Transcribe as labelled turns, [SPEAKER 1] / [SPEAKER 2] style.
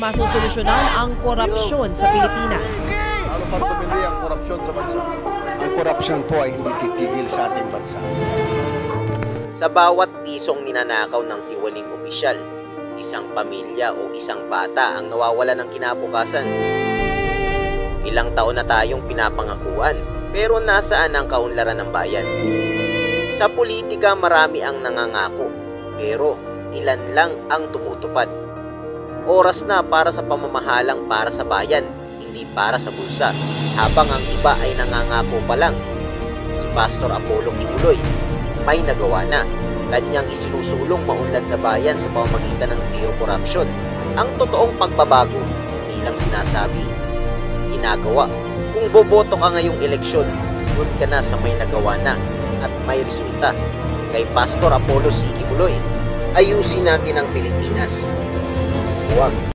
[SPEAKER 1] masusolusyonan ang korupsyon sa Pilipinas.
[SPEAKER 2] Lalo pang tumindi ang korupsyon sa bansa.
[SPEAKER 3] Ang korupsyon po ay hindi titigil sa ating bansa.
[SPEAKER 4] Sa bawat pisong ninanakaw ng tiwaling opisyal, isang pamilya o isang bata ang nawawala ng kinabukasan. Ilang taon na tayong pinapangakuan, pero nasaan ang kaunlaran ng bayan? Sa politika marami ang nangangako, pero ilan lang ang tumutupad. Oras na para sa pamamahalang para sa bayan, hindi para sa bulsa, habang ang iba ay nangangako pa lang. Si Pastor Apollo Kibuloy may nagawa na. Kanyang isinusulong maunlad na bayan sa pamamagitan ng zero corruption. Ang totoong pagbabago, hindi lang sinasabi, ginagawa. Kung boboto ka ngayong eleksyon, doon ka na sa may nagawa na at may resulta. Kay Pastor Apollo C. Kibuloy, ayusin natin ang Pilipinas. Huwag